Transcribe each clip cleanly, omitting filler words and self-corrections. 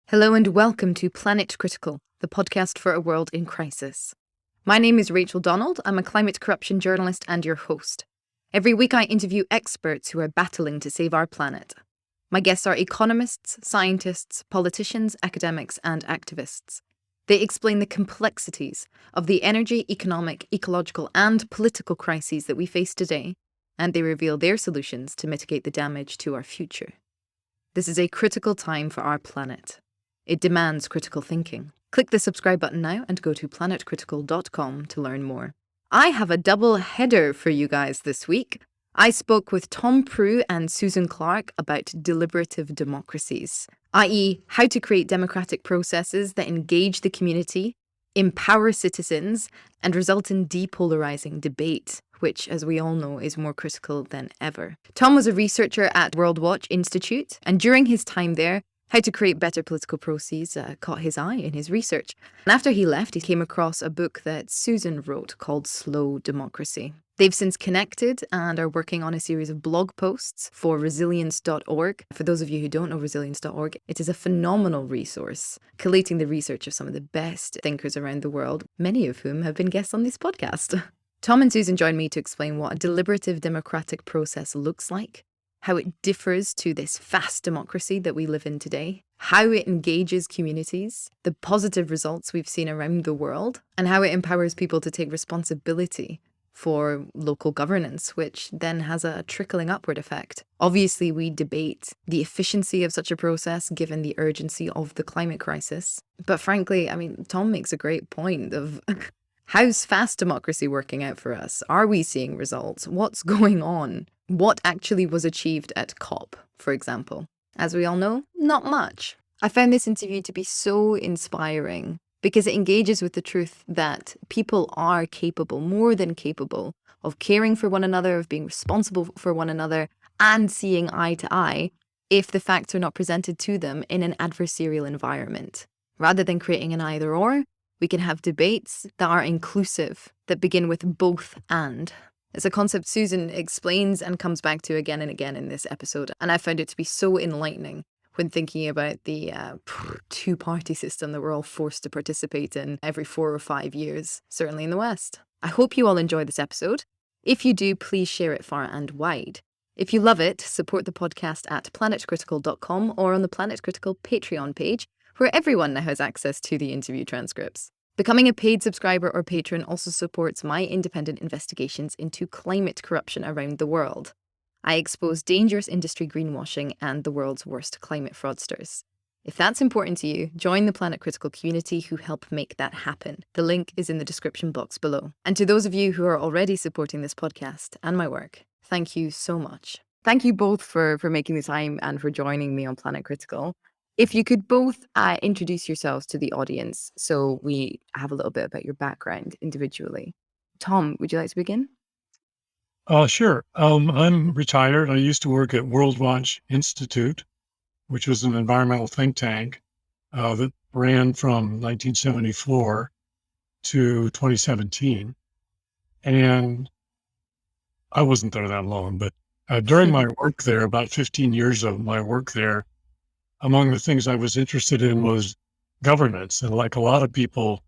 Hello and welcome to Planet Critical, the podcast for a world in crisis. My name is Rachel Donald. I'm a climate corruption journalist and your host. Every week I interview experts who are battling to save our planet. My guests are economists, scientists, politicians, academics, and activists. They explain the complexities of the energy, economic, ecological, and political crises that we face today, and they reveal their solutions to mitigate the damage to our future. This is a critical time for our planet. It demands critical thinking. Click the subscribe button now and go to planetcritical.com to learn more. I have a double header for you guys this week. I spoke with Tom Prugh and Susan Clarke about deliberative democracies, i.e. how to create democratic processes that engage the community, empower citizens, and result in depolarizing debate, which, as we all know, is more critical than ever. Tom was a researcher at World Watch Institute, and during his time there, how to create better political processes caught his eye in his research. And after he left, he came across a book that Susan wrote called Slow Democracy. They've since connected and are working on a series of blog posts for resilience.org. For those of you who don't know resilience.org, it is a phenomenal resource, collating the research of some of the best thinkers around the world, many of whom have been guests on this podcast. Tom and Susan joined me to explain what a deliberative democratic process looks like, how it differs to this fast democracy that we live in today, how it engages communities, the positive results we've seen around the world, and how it empowers people to take responsibility for local governance, which then has a trickling upward effect. Obviously, we debate the efficiency of such a process given the urgency of the climate crisis. But frankly, Tom makes a great point of how's fast democracy working out for us? Are we seeing results? What's going on? What actually was achieved at COP, for example? As we all know, not much. I found this interview to be so inspiring because it engages with the truth that people are capable, more than capable, of caring for one another, of being responsible for one another, and seeing eye to eye if the facts are not presented to them in an adversarial environment. Rather than creating an either-or, we can have debates that are inclusive, that begin with both and. It's a concept Susan explains and comes back to again and again in this episode, and I found it to be so enlightening when thinking about the two-party system that we're all forced to participate in every 4 or 5 years, certainly in the West. I hope you all enjoy this episode. If you do, please share it far and wide. If you love it, support the podcast at planetcritical.com or on the Planet Critical Patreon page, where everyone now has access to the interview transcripts. Becoming a paid subscriber or patron also supports my independent investigations into climate corruption around the world. I expose dangerous industry greenwashing and the world's worst climate fraudsters. If that's important to you, join the Planet Critical community who help make that happen. The link is in the description box below. And to those of you who are already supporting this podcast and my work, thank you so much. Thank you both for making the time and for joining me on Planet Critical. If you could both introduce yourselves to the audience so we have a little bit about your background individually. Tom, would you like to begin? Sure. I'm retired. I used to work at World Watch Institute, which was an environmental think tank that ran from 1974 to 2017. And I wasn't there that long, but during my work there, about 15 years of my work there, among the things I was interested in was governance. And like a lot of people,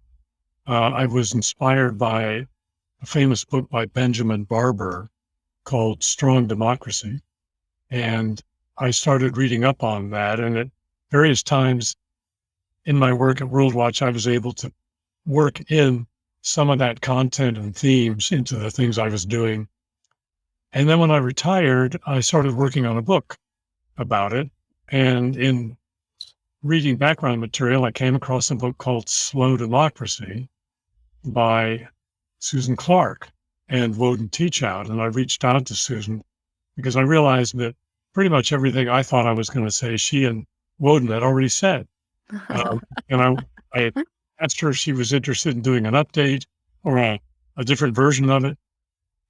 I was inspired by a famous book by Benjamin Barber called Strong Democracy. And I started reading up on that. And at various times in my work at World Watch, I was able to work in some of that content and themes into the things I was doing. And then when I retired, I started working on a book about it. And in reading background material, I came across a book called Slow Democracy by Susan Clarke and Woden Teachout. And I reached out to Susan because I realized that pretty much everything I thought I was going to say, she and Woden had already said. And I asked her if she was interested in doing an update or a different version of it.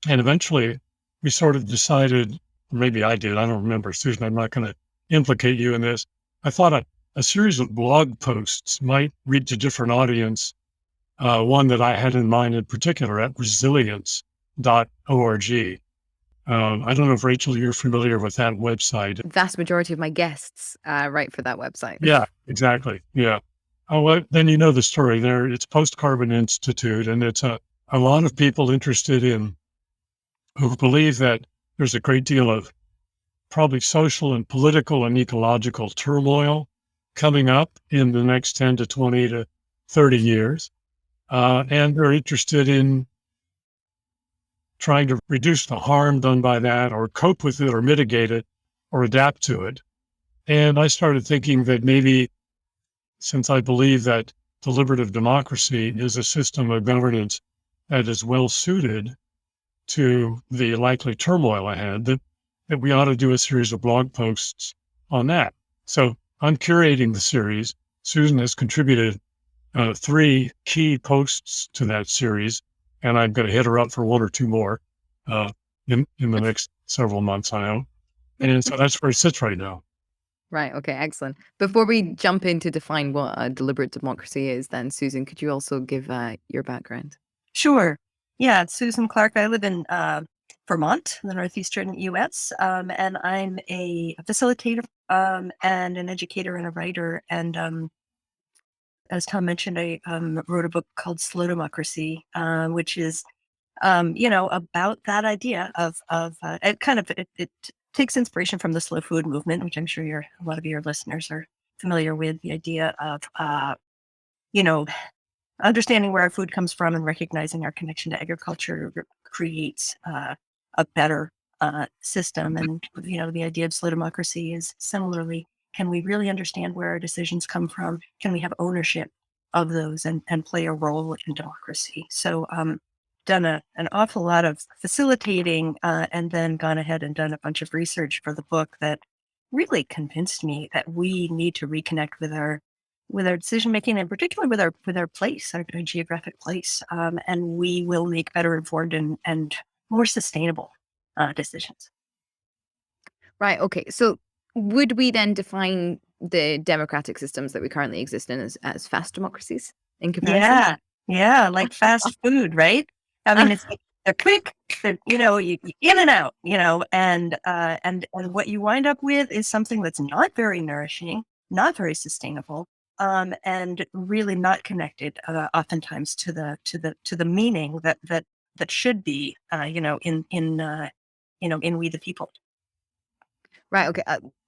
And eventually we sort of decided, maybe I did, I don't remember, Susan, I'm not going to implicate you in this. I thought a series of blog posts might reach a different audience, one that I had in mind in particular at resilience.org. I don't know if, Rachel, you're familiar with that website. Vast majority of my guests write for that website. Yeah, exactly. Yeah. Oh, well, then you know the story there. It's Post-Carbon Institute, and it's a lot of people interested in who believe that there's a great deal of probably social and political and ecological turmoil coming up in the next 10 to 20 to 30 years. And they're interested in trying to reduce the harm done by that, or cope with it, or mitigate it, or adapt to it. And I started thinking that maybe, since I believe that deliberative democracy is a system of governance that is well suited to the likely turmoil ahead, that we ought to do a series of blog posts on that. So I'm curating the series. Susan has contributed 3 key posts to that series, and I'm going to hit her up for 1 or 2 more in the next several months, I hope. And so that's where it sits right now. Right. Okay. Excellent. Before we jump in to define what a deliberate democracy is, then, Susan, could you also give your background? Sure. Yeah, it's Susan Clark. I live in Vermont, the northeastern U.S., and I'm a facilitator and an educator and a writer. And as Tom mentioned, I wrote a book called Slow Democracy, which is, about that idea of it takes inspiration from the slow food movement, which I'm sure a lot of your listeners are familiar with. The idea of, understanding where our food comes from and recognizing our connection to agriculture creates a better system. And, the idea of slow democracy is similarly, can we really understand where our decisions come from? Can we have ownership of those and play a role in democracy? So done an awful lot of facilitating and then gone ahead and done a bunch of research for the book that really convinced me that we need to reconnect with our decision making, and particularly with our place, our geographic place, and we will make better informed and more sustainable decisions. Right. Okay. So would we then define the democratic systems that we currently exist in as fast democracies in comparison? Yeah, like fast food, right? I mean, it's like they're quick, you in and out, and what you wind up with is something that's not very nourishing, not very sustainable, and really not connected oftentimes to the meaning that should be in We the People. Right. Okay.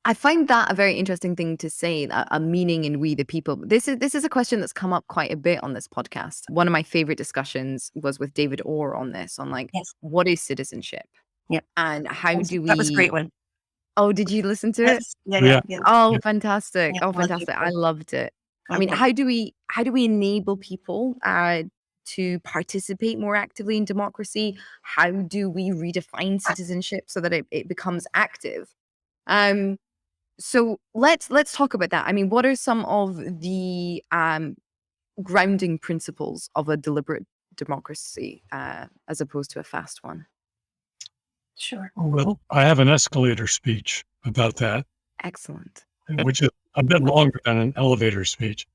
I find that a very interesting thing to say, a meaning in We the People. This is a question that's come up quite a bit on this podcast. One of my favorite discussions was with David Orr on this, on Yes. what is citizenship? Yep. And how do we... That was a great one. Oh, did you listen to it? Yeah. Oh, fantastic. Yeah, Oh, fantastic. I loved it. I mean, Okay. how do we enable people to participate more actively in democracy? How do we redefine citizenship so that it becomes active? So let's talk about that. I mean, what are some of the grounding principles of a deliberate democracy as opposed to a fast one? Sure. Well, I have an escalator speech about that, Excellent. which is a bit longer than an elevator speech.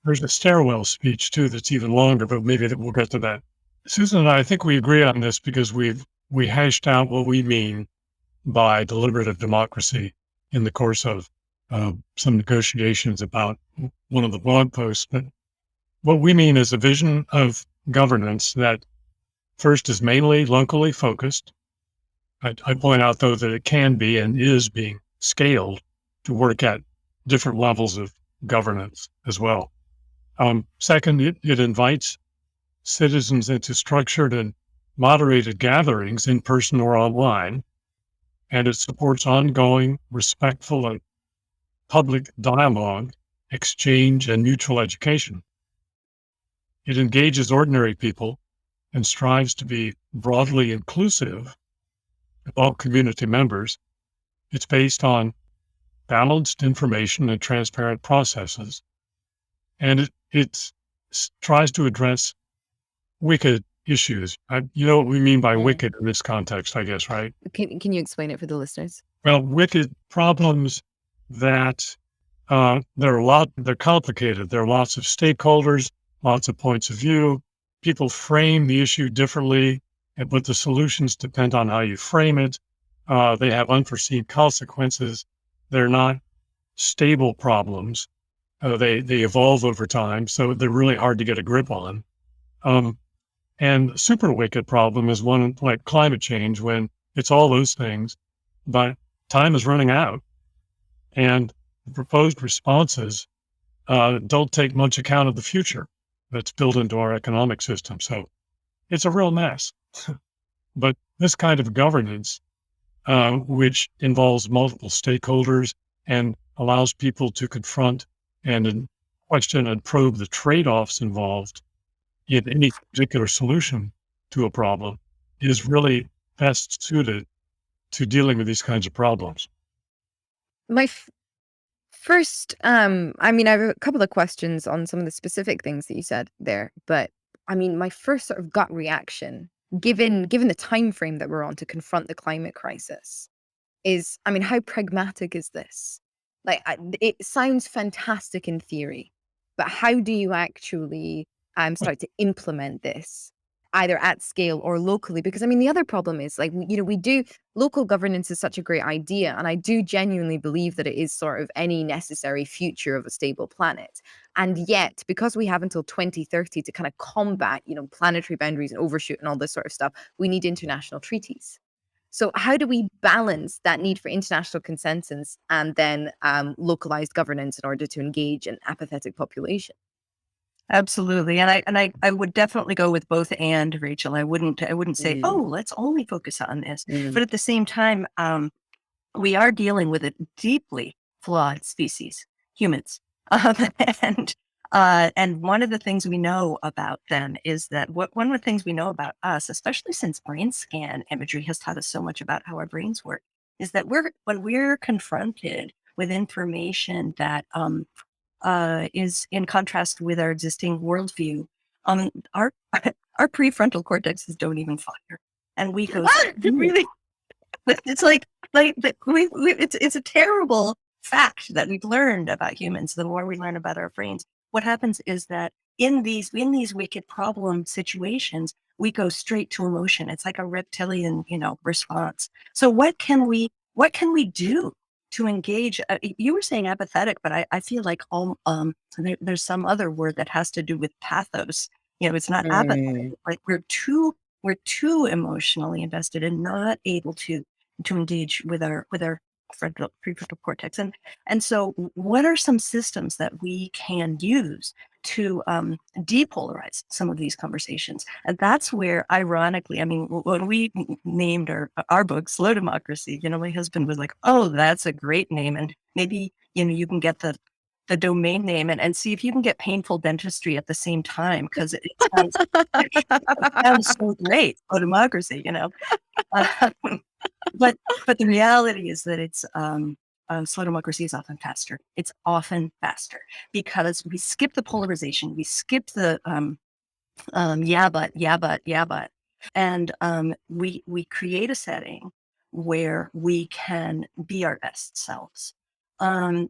There's a stairwell speech too that's even longer, but maybe we'll get to that. Susan and I think we agree on this because we hashed out what we mean by deliberative democracy in the course of some negotiations about one of the blog posts. But what we mean is a vision of governance that first is mainly locally focused. I point out, though, that it can be and is being scaled to work at different levels of governance as well. Second, it invites citizens into structured and moderated gatherings in person or online, and it supports ongoing, respectful, and public dialogue, exchange, and mutual education. It engages ordinary people and strives to be broadly inclusive of all community members. It's based on balanced information and transparent processes, and it tries to address wicked issues. You know what we mean by wicked in this context, I guess, right? Can you explain it for the listeners? Well, wicked problems that they're complicated. There are lots of stakeholders, lots of points of view. People frame the issue differently. but the solutions depend on how you frame it. They have unforeseen consequences. They're not stable problems. They evolve over time, so they're really hard to get a grip on. And the super wicked problem is one like climate change, when it's all those things, but time is running out, and the proposed responses don't take much account of the future that's built into our economic system. So it's a real mess. But this kind of governance, which involves multiple stakeholders and allows people to confront and question and probe the trade-offs involved in any particular solution to a problem, is really best suited to dealing with these kinds of problems. My first, I mean, I have a couple of questions on some of the specific things that you said there, but I mean, my first sort of gut reaction, given the time frame that we're on to confront the climate crisis, is, I mean, how pragmatic is this? Like, it sounds fantastic in theory, but how do you actually start to implement this, either at scale or locally? Because I mean, the other problem is, like, we do, local governance is such a great idea, and I do genuinely believe that it is sort of any necessary future of a stable planet. And yet, because we have until 2030 to kind of combat, planetary boundaries and overshoot and all this sort of stuff, we need international treaties. So how do we balance that need for international consensus and then localized governance in order to engage an apathetic population? Absolutely. And I would definitely go with both and, Rachel. I wouldn't say, oh, Mm, let's only focus on this. mm. But at the same time, we are dealing with a deeply flawed species, humans. Um, and and one of the things we know about them is that one of the things we know about us, especially since brain scan imagery has taught us so much about how our brains work, is that when we're confronted with information that is in contrast with our existing worldview, our our prefrontal cortexes don't even fire, and we go really. It's it's a terrible fact that we've learned about humans. The more we learn about our brains, what happens is that in these wicked problem situations, we go straight to emotion. It's like a reptilian, response. So what can we do to engage? You were saying apathetic, but I feel like there's some other word that has to do with pathos. It's not apathetic. Mm. Like we're too emotionally invested and not able to engage with our prefrontal cortex. And so what are some systems that we can use to depolarize some of these conversations? And that's where, ironically, I mean, when we named our book Slow Democracy, my husband was like, oh, that's a great name. And maybe, you can get the domain name and see if you can get painful dentistry at the same time, because it sounds so great, Slow Democracy. Um, but the reality is that it's slow democracy is often faster. It's often faster because we skip the polarization, we skip the yeah but, and we create a setting where we can be our best selves. And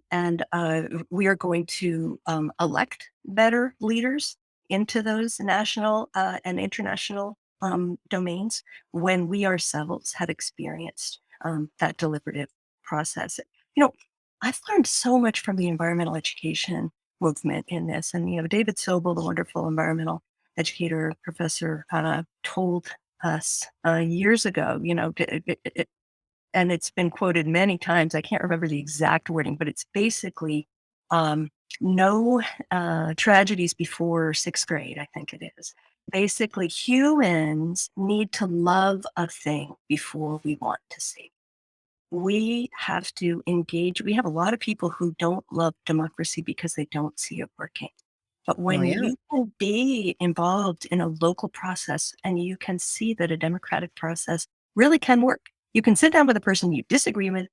we are going to elect better leaders into those national and international domains when we ourselves have experienced that deliberative process. You know, I've learned so much from the environmental education movement in this. And, David Sobel, the wonderful environmental educator, professor, told us years ago, and it's been quoted many times. I can't remember the exact wording, but it's basically um, no tragedies before sixth grade, I think it is. Basically, humans need to love a thing before we want to save. We have to engage. We have a lot of people who don't love democracy because they don't see it working. But Oh, when yeah. you can be involved in a local process and you can see that a democratic process really can work, you can sit down with a person you disagree with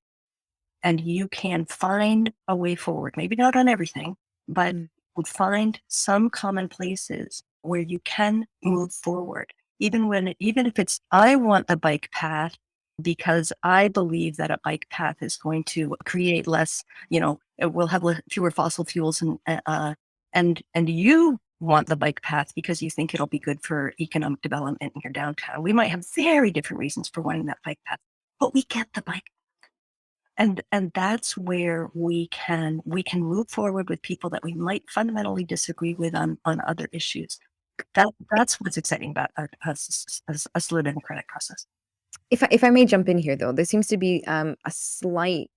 and you can find a way forward. Maybe not on everything, but Mm. find some common places where you can move forward. Even if it's, I want a bike path because I believe that a bike path is going to create less, it will have fewer fossil fuels, and you want the bike path because you think it'll be good for economic development in your downtown. We might have very different reasons for wanting that bike path, but we get the bike. And that's where we can move forward with people that we might fundamentally disagree with on other issues. That's what's exciting about a slow democratic process. If I may jump in here, though, there seems to be a slight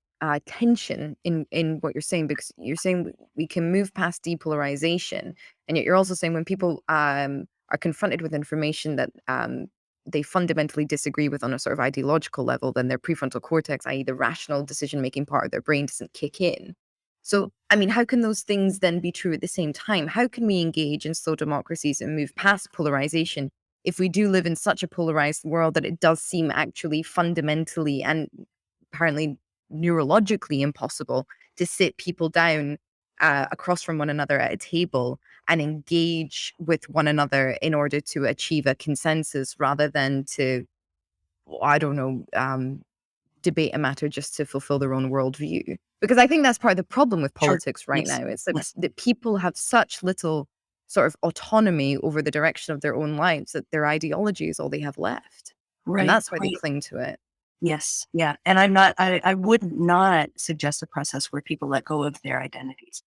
tension in what you're saying, because you're saying we can move past depolarization, and yet you're also saying when people are confronted with information that they fundamentally disagree with on a sort of ideological level, then their prefrontal cortex, i.e., the rational decision-making part of their brain, doesn't kick in. So, I mean, how can those things then be true at the same time? How can we engage in slow democracies and move past polarization if we do live in such a polarized world that it does seem actually fundamentally and apparently neurologically impossible to sit people down across from one another at a table and engage with one another in order to achieve a consensus rather than to, I don't know, debate a matter just to fulfill their own worldview? Because I think that's part of the problem with Sure. politics right Yes. now. It's that, Yes. that people have such little sort of autonomy over the direction of their own lives that their ideology is all they have left. And Right. that's why they Right. cling to it. Yes. Yeah. And I would not suggest a process where people let go of their identities.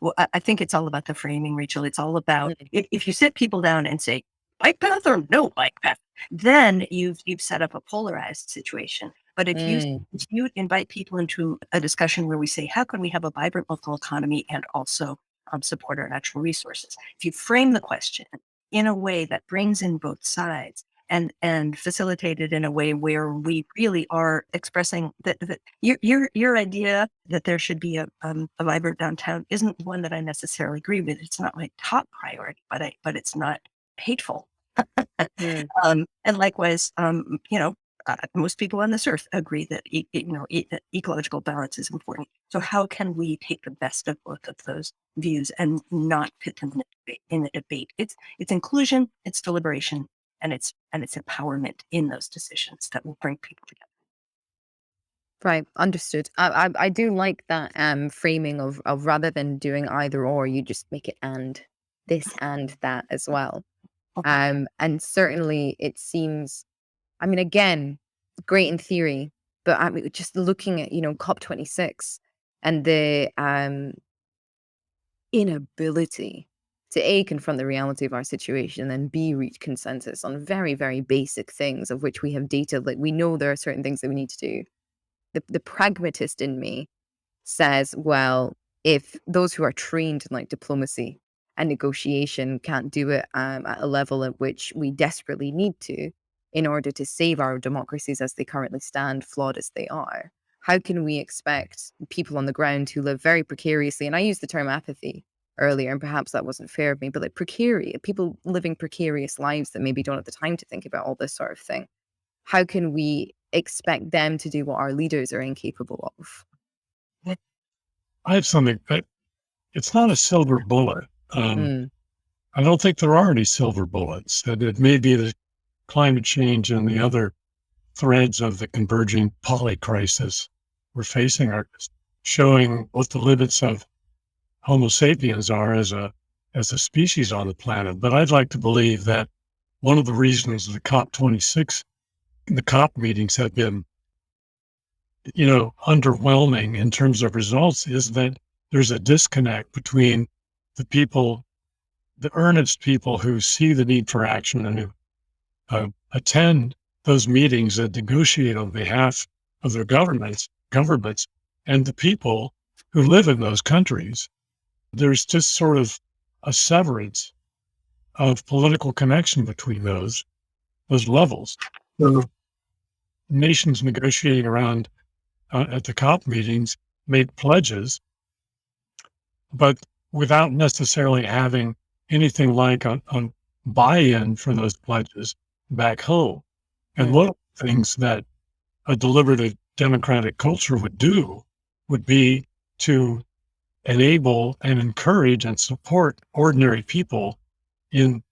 Well, I think it's all about the framing, Rachel. It's all about, Mm, if you sit people down and say, bike path or no bike path, then you've set up a polarized situation. But mm, if you invite people into a discussion where we say, how can we have a vibrant local economy and also support our natural resources? If you frame the question in a way that brings in both sides, and facilitate it in a way where we really are expressing that your idea that there should be a vibrant downtown isn't one that I necessarily agree with. It's not my top priority, but it's not hateful. mm. And likewise, most people on this earth agree that that ecological balance is important. So how can we take the best of both of those views and not pit them in a debate? It's inclusion, it's deliberation, and it's empowerment in those decisions that will bring people together. Right, understood. I do like that framing of rather than doing either or, you just make it and this and that as well. Okay. And certainly it seems, I mean, again, great in theory, but I mean, just looking at, COP26 and the inability to A, confront the reality of our situation, and then B, reach consensus on very, very basic things of which we have data. Like, we know there are certain things that we need to do. The pragmatist in me says, well, if those who are trained in like diplomacy and negotiation can't do it at a level at which we desperately need to in order to save our democracies as they currently stand, flawed as they are, how can we expect people on the ground who live very precariously, and I used the term apathy earlier, and perhaps that wasn't fair of me, but like precarious people living precarious lives that maybe don't have the time to think about all this sort of thing, how can we expect them to do what our leaders are incapable of? I have something, but it's not a silver bullet. Mm, I don't think there are any silver bullets. That it may be the climate change and the other threads of the converging poly crisis we're facing are showing what the limits of Homo sapiens are as a species on the planet. But I'd like to believe that one of the reasons the COP26, the COP meetings have been, underwhelming in terms of results is that there's a disconnect between the people, the earnest people who see the need for action and who attend those meetings and negotiate on behalf of their governments, and the people who live in those countries. There's just sort of a severance of political connection between those levels. So nations negotiating around at the COP meetings made pledges, but without necessarily having anything like a buy-in for those pledges back home. And mm, one of the things that a deliberative democratic culture would do would be to enable and encourage and support ordinary people in,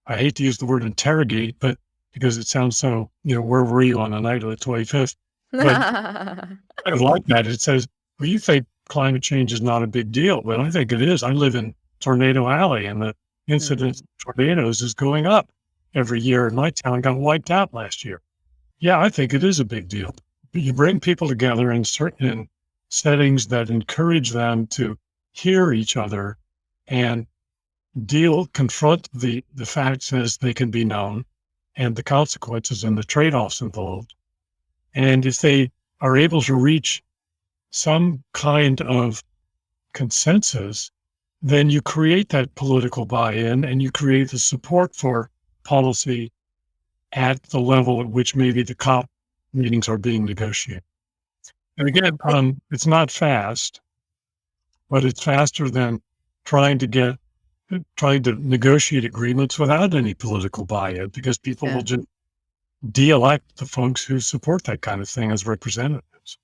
I hate to use the word interrogate, but because it sounds so, where were you on the night of the 25th? But I like that. It says, well, you think climate change is not a big deal. Well, I think it is. I live in Tornado Alley, and the incidence of tornadoes is going up every year. And my town got wiped out last year. Yeah, I think it is a big deal. You bring people together in certain settings that encourage them to hear each other and confront the facts as they can be known and the consequences and the trade-offs involved. And if they are able to reach some kind of consensus, then you create that political buy-in and you create the support for policy at the level at which maybe the COP meetings are being negotiated. And again, it's not fast, but it's faster than trying to negotiate agreements without any political buy-in, because people will just de-elect the folks who support that kind of thing as representatives.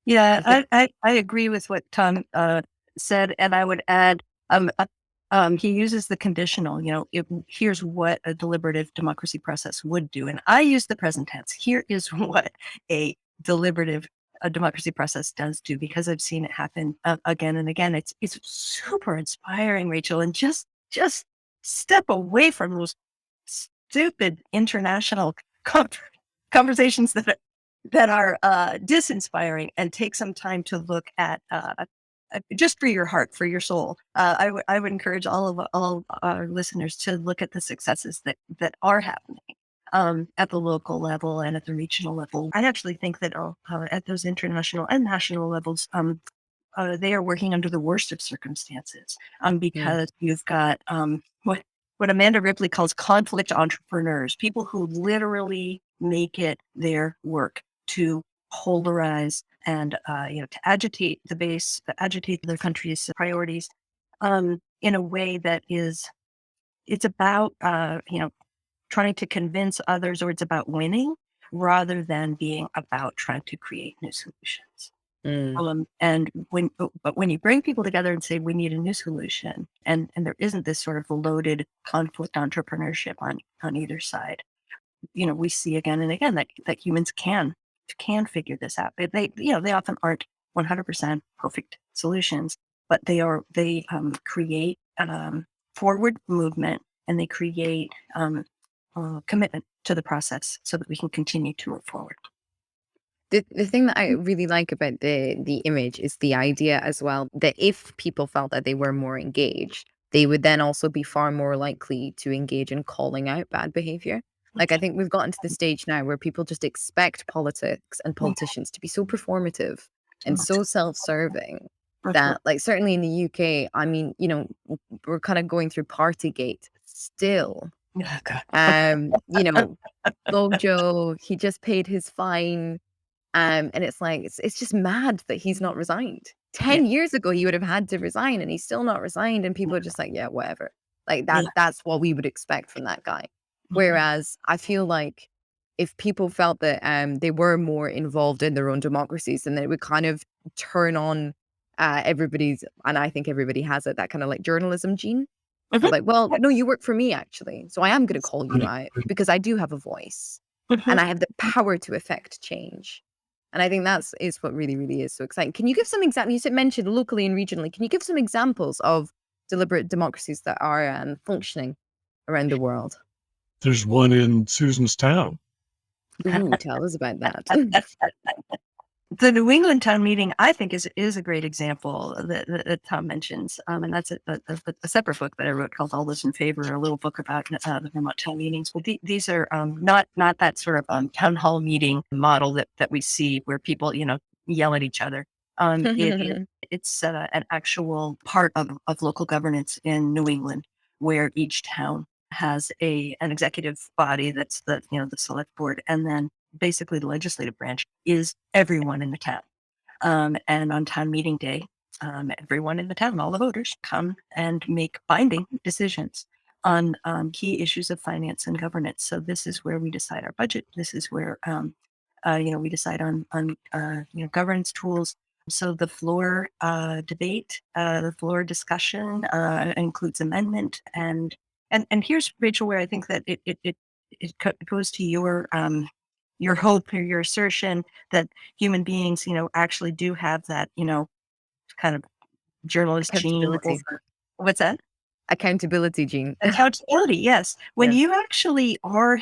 Yeah, I agree with what Tom said, and I would add, he uses the conditional. Here's what a deliberative democracy process would do, and I use the present tense. Here is what a deliberative democracy process does do, because I've seen it happen again and again. It's super inspiring, Rachel, and just step away from those stupid international conversations that are disinspiring, and take some time to look at just for your heart, for your soul. I would encourage all our listeners to look at the successes that are happening at the local level and at the regional level. I actually think that at those international and national levels, they are working under the worst of circumstances, because you've got what Amanda Ripley calls conflict entrepreneurs, people who literally make it their work to polarize and to agitate the base, agitate their country's priorities in a way that it's about trying to convince others, or it's about winning rather than being about trying to create new solutions. But when you bring people together and say we need a new solution, and there isn't this sort of loaded conflict entrepreneurship on either side, we see again and again that humans can figure this out. They often aren't 100% perfect solutions, but they create forward movement, and they create commitment to the process so that we can continue to move forward. The thing that I really like about the image is the idea as well that if people felt that they were more engaged, they would then also be far more likely to engage in calling out bad behavior. Like, I think we've gotten to the stage now where people just expect politics and politicians to be so performative and so self-serving that, like, certainly in the UK, I mean, we're kind of going through Partygate still. Bojo, he just paid his fine. And it's like, it's just mad that he's not resigned. 10 years ago, he would have had to resign, and he's still not resigned. And people are just like, yeah, whatever. Like that's what we would expect from that guy. Whereas I feel like if people felt that they were more involved in their own democracies, then it would kind of turn on everybody's, and I think everybody has it, that kind of like journalism gene. Like, well, no, you work for me, actually. So I am going to call you out because I do have a voice and I have the power to affect change. And I think is what really, really is so exciting. Can you give some examples? You mentioned locally and regionally. Can you give some examples of deliberate democracies that are functioning around the world? There's one in Susan's town. Ooh, tell us about that. The New England town meeting, I think, is a great example that Tom mentions. And that's a separate book that I wrote called All Those in Favor, a little book about the Vermont town meetings. Well, these are not that sort of town hall meeting model that we see where people, yell at each other. It's an actual part of local governance in New England, where each town has an executive body that's the select board, and then basically the legislative branch is everyone in the town. And on town meeting day, everyone in the town, all the voters, come and make binding decisions on key issues of finance and governance. So this is where we decide our budget. This is where we decide on governance tools. So the floor debate, the floor discussion includes amendment, and here's, Rachel, where I think that it goes to your hope or your assertion that human beings, actually do have that, kind of journalist gene What's that? Accountability, Jean. Accountability, yes. When Yeah. you actually are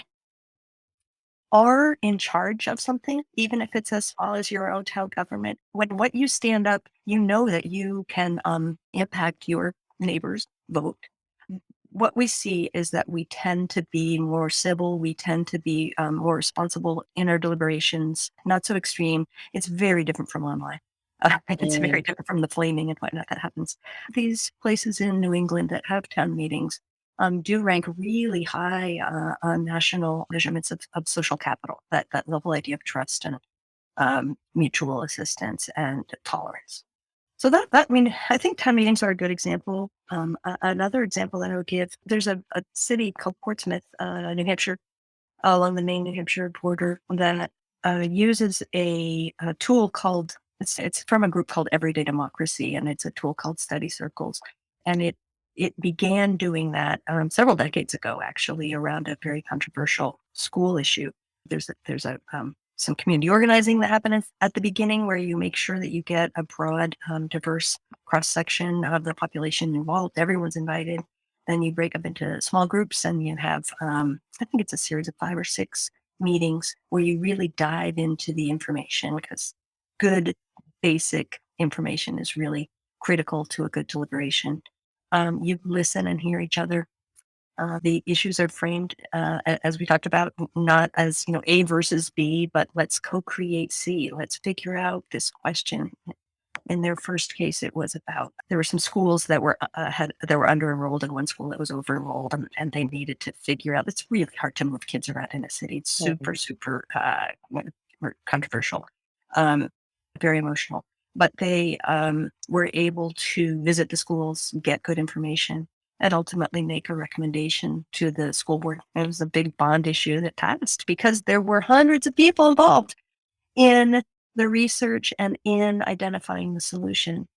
in charge of something, even if it's as small as your own town government, when what you stand up, you know that you can impact your neighbor's vote. What we see is that we tend to be more civil, we tend to be more responsible in our deliberations, not so extreme. It's very different from online. It's very different from the flaming and whatnot that happens. These places in New England that have town meetings do rank really high on national measurements of social capital, that level idea of trust and mutual assistance and tolerance. So I mean, I think town meetings are a good example. Another example that I would give, there's a city called Portsmouth, New Hampshire, along the Maine-New Hampshire border that uses a tool called, it's from a group called Everyday Democracy, and it's a tool called Study Circles. And it began doing that several decades ago, actually, around a very controversial school issue. There's some community organizing that happens at the beginning where you make sure that you get a broad, diverse cross-section of the population involved. Everyone's invited. Then you break up into small groups and you have, I think it's a series of 5 or 6 meetings where you really dive into the information, because good basic information is really critical to a good deliberation. You listen and hear each other. The issues are framed, as we talked about, not as, A versus B, but let's co-create C. Let's figure out this question. In their first case, it was about, there were some schools that were under enrolled and one school that was over enrolled, and they needed to figure out. It's really hard to move kids around in a city. It's super controversial, very emotional. But they were able to visit the schools, get good information, and ultimately make a recommendation to the school board. It was a big bond issue that passed because there were hundreds of people involved in the research and in identifying the solution.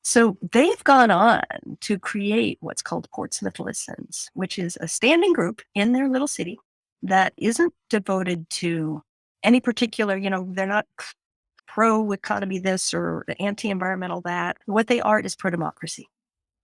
So they've gone on to create what's called Portsmouth Listens, which is a standing group in their little city that isn't devoted to any particular, they're not pro-economy this or anti-environmental that. What they are is pro-democracy.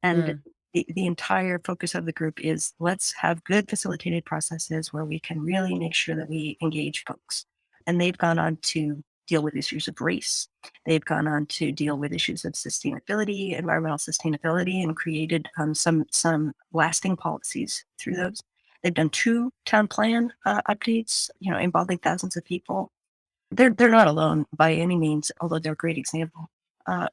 And the entire focus of the group is, let's have good facilitated processes where we can really make sure that we engage folks. And they've gone on to deal with issues of race. They've gone on to deal with issues of sustainability, environmental sustainability, and created some lasting policies through those. They've done 2 town plan updates, involving thousands of people. They're not alone by any means, although they're a great example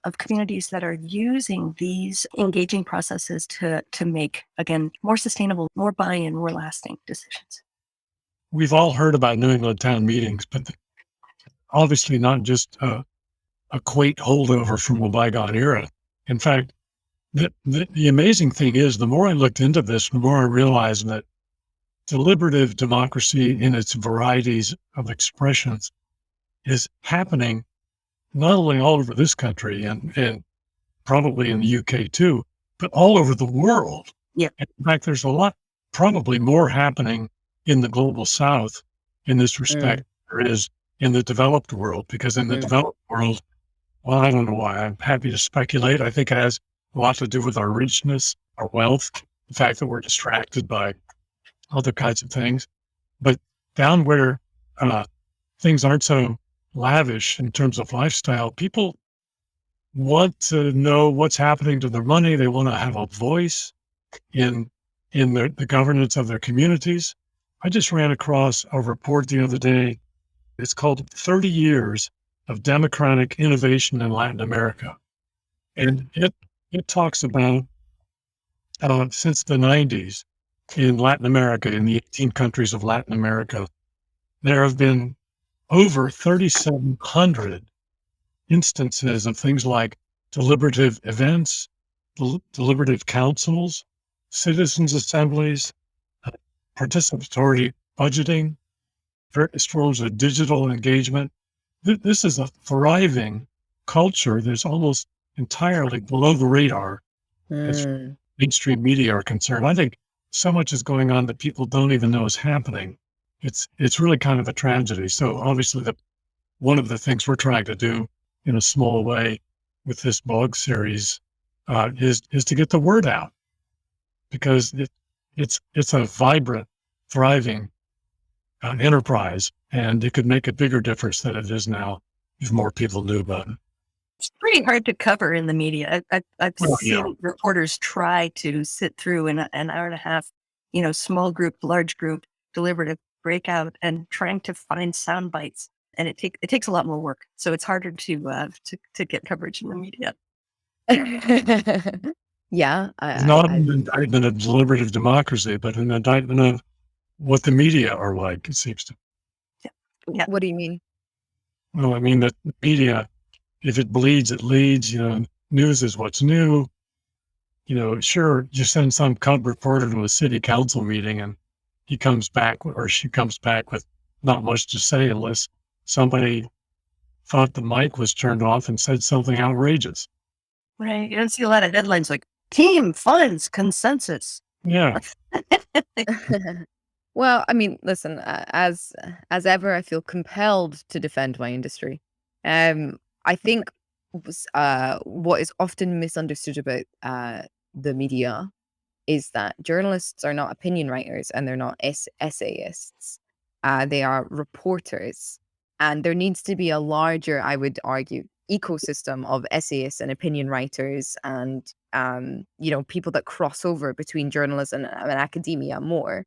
of communities that are using these engaging processes to make, again, more sustainable, more buy-in, more lasting decisions. We've all heard about New England town meetings, but obviously not just a quaint holdover from a bygone era. In fact, the amazing thing is, the more I looked into this, the more I realized that deliberative democracy in its varieties of expressions is happening not only all over this country and probably in the UK too, but all over the world. Yeah. In fact, there's a lot, probably more happening in the global South in this respect than there is in the developed world, because in the developed world, well, I don't know why. I'm happy to speculate. I think it has a lot to do with our richness, our wealth, the fact that we're distracted by other kinds of things. But down where things aren't so lavish in terms of lifestyle, people want to know what's happening to their money. They want to have a voice in the governance of their communities. I just ran across a report the other day. It's called 30 Years of Democratic Innovation in Latin America. And it talks about since the 90s in Latin America, in the 18 countries of Latin America, there have been over 3,700 instances of things like deliberative events, deliberative councils, citizens' assemblies, participatory budgeting, various forms of digital engagement. This is a thriving culture that's almost entirely below the radar as mainstream media are concerned. I think so much is going on that people don't even know is happening. It's really kind of a tragedy. So obviously one of the things we're trying to do in a small way with this blog series is to get the word out, because it's a vibrant, thriving enterprise, and it could make a bigger difference than it is now if more people knew about it. It's pretty hard to cover in the media. I've Well, seen reporters try to sit through an hour and a half, small group, large group, deliberative breakout, and trying to find sound bites. And it takes a lot more work. So it's harder to get coverage in the media. Yeah, It's not an indictment of deliberative democracy, but an indictment of what the media are like, it seems to. Yeah. What do you mean? Well, I mean that the media, if it bleeds, it leads. News is what's new. Sure, you send some reporter to a city council meeting and he comes back, or she comes back with not much to say unless somebody thought the mic was turned off and said something outrageous. Right. You don't see a lot of headlines like team funds consensus. Yeah. Well, I mean, listen, as ever, I feel compelled to defend my industry. I think what is often misunderstood about the media is that journalists are not opinion writers and they're not essayists. They are reporters, and there needs to be a larger, I would argue, ecosystem of essayists and opinion writers, and people that cross over between journalism and academia more.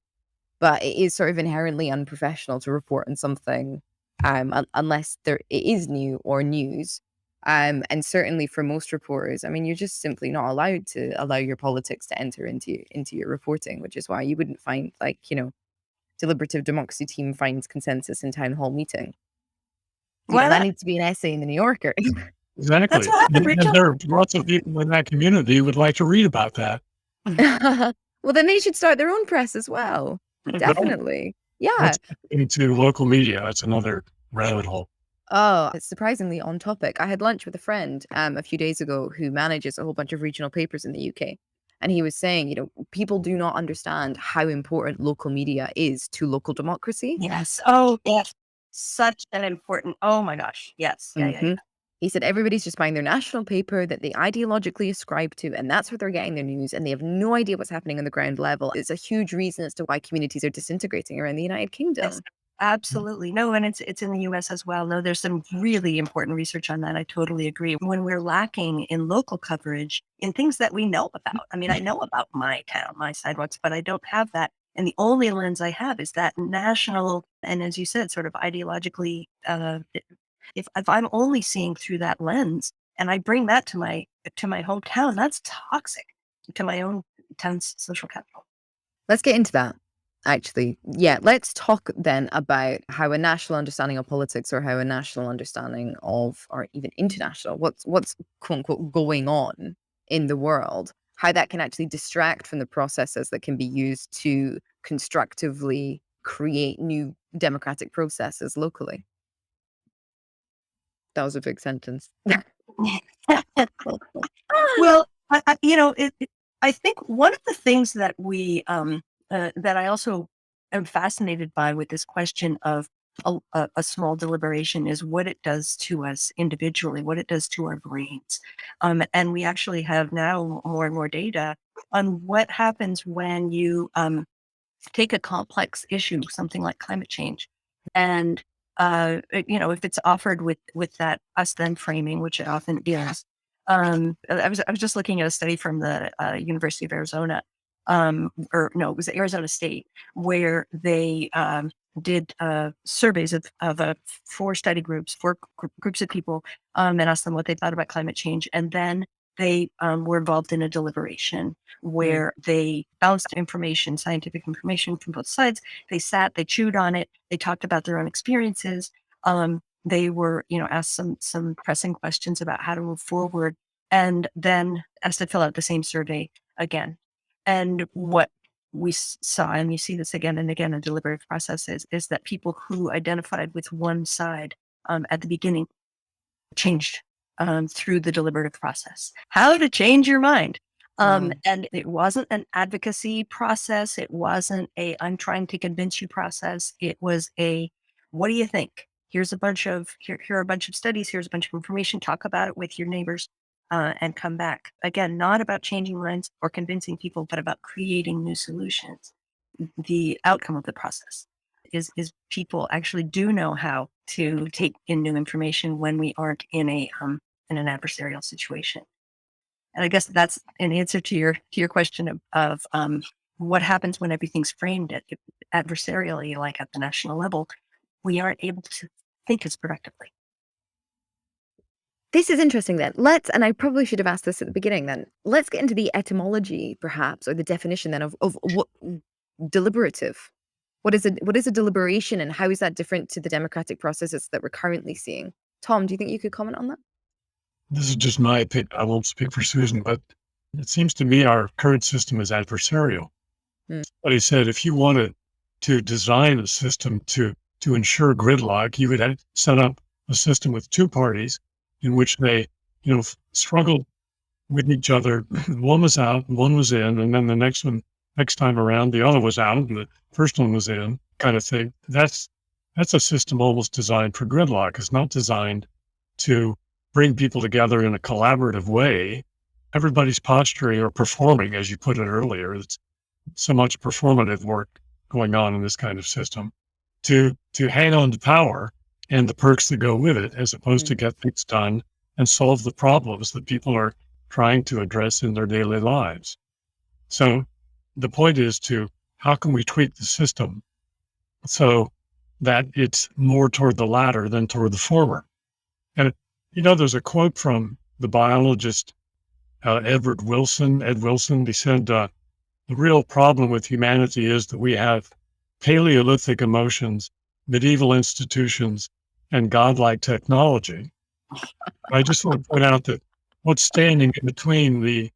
But it is sort of inherently unprofessional to report on something unless it is new or news. And certainly for most reporters, I mean, you're just simply not allowed to allow your politics to enter into your reporting, which is why you wouldn't find, deliberative democracy team finds consensus in town hall meeting. That needs to be an essay in the New Yorker. Exactly. That's what happened, And Rachel. there are lots of people in that community who would like to read about that. Well, then they should start their own press as well. Definitely. Yeah. Let's get into local media. That's another rabbit hole. Oh, it's surprisingly on topic. I had lunch with a friend a few days ago who manages a whole bunch of regional papers in the UK. And he was saying, people do not understand how important local media is to local democracy. Yes. Oh, yes. Such an important, oh my gosh. Yes. Yeah. He said everybody's just buying their national paper that they ideologically ascribe to, and that's where they're getting their news, and they have no idea what's happening on the ground level. It's a huge reason as to why communities are disintegrating around the United Kingdom. Yes, absolutely. No, and it's in the US as well. No, there's some really important research on that. I totally agree. When we're lacking in local coverage in things that we know about, I mean, I know about my town, my sidewalks, but I don't have that. And the only lens I have is that national, and as you said, sort of ideologically, if I'm only seeing through that lens and I bring that to my hometown, that's toxic to my own town's social capital. Let's get into that. Actually, yeah, let's talk then about how a national understanding of politics, or how a national understanding of, or even international, what's quote unquote going on in the world, how that can actually distract from the processes that can be used to constructively create new democratic processes locally. That was a big sentence. Well, I think one of the things that that I also am fascinated by with this question of a small deliberation is what it does to us individually, what it does to our brains. And we actually have now more and more data on what happens when you take a complex issue, something like climate change, and if it's offered with that us them framing, which it often is. I was just looking at a study from the University of Arizona, or no, it was Arizona State, where they did surveys of 4 study groups, 4 groups of people, and asked them what they thought about climate change, and then they were involved in a deliberation where they bounced information, scientific information from both sides. They sat, they chewed on it, they talked about their own experiences. They were, asked some pressing questions about how to move forward, and then asked to fill out the same survey again. And what we saw, and you see this again and again in deliberative processes, is that people who identified with one side at the beginning changed through the deliberative process. How to change your mind. And it wasn't an advocacy process. It wasn't a I'm trying to convince you process. It was a what do you think? Here's a bunch of here are a bunch of studies. Here's a bunch of information. Talk about it with your neighbors. and come back. Again, not about changing minds or convincing people, but about creating new solutions. The outcome of the process is people actually do know how to take in new information when we aren't in an adversarial situation. And I guess that's an answer to your question of what happens when everything's framed adversarially, like at the national level. We aren't able to think as productively. This is interesting then. And I probably should have asked this at the beginning then. Let's get into the etymology, perhaps, or the definition then of what deliberative. What is a deliberation, and how is that different to the democratic processes that we're currently seeing? Tom, do you think you could comment on that? This is just my opinion. I won't speak for Susan, but it seems to me our current system is adversarial. But he said if you wanted to design a system to ensure gridlock, you would have set up a system with two parties in which they, struggled with each other. One was out, one was in, and then the next time around, the other was out, and the first one was in, kind of thing. That's a system almost designed for gridlock. It's not designed to bring people together in a collaborative way. Everybody's posturing or performing, as you put it earlier. It's so much performative work going on in this kind of system to hang on to power and the perks that go with it, as opposed to get things done and solve the problems that people are trying to address in their daily lives. So the point is how can we tweak the system so that it's more toward the latter than toward the former? And, there's a quote from the biologist Ed Wilson. He said, the real problem with humanity is that we have Paleolithic emotions, medieval institutions, and godlike technology. I just want to point out that what's standing in between the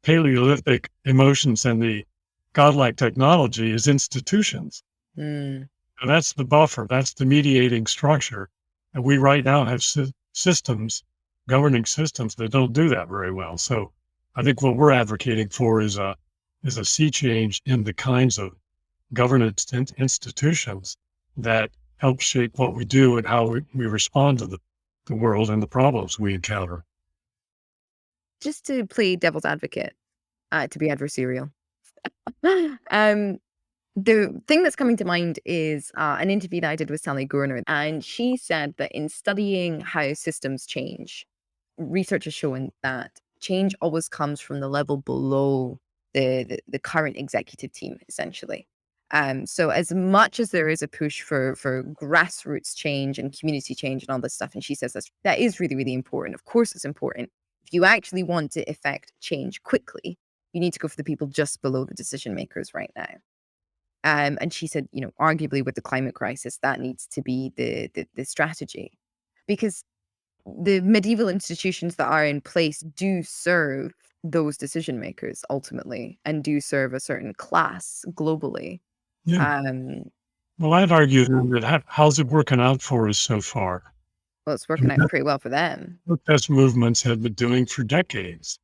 Paleolithic emotions and the godlike technology is institutions. And that's the buffer. That's the mediating structure. And we right now have governing systems that don't do that very well. So I think what we're advocating for is a sea change in the kinds of governance institutions that help shape what we do and how we respond to the world and the problems we encounter. Just to play devil's advocate, to be adversarial. The thing that's coming to mind is an interview that I did with Sally Gorner, and she said that in studying how systems change, research has shown that change always comes from the level below the current executive team, essentially. So as much as there is a push for grassroots change and community change and all this stuff, and she says that is really, really important. Of course, it's important. If you actually want to effect change quickly, you need to go for the people just below the decision makers right now. And she said, arguably with the climate crisis, that needs to be the strategy, because the medieval institutions that are in place do serve those decision makers ultimately, and do serve a certain class globally. Yeah. Well, I'd argue that how's it working out for us so far? Well, it's working out pretty well for them. Protest movements have been doing for decades.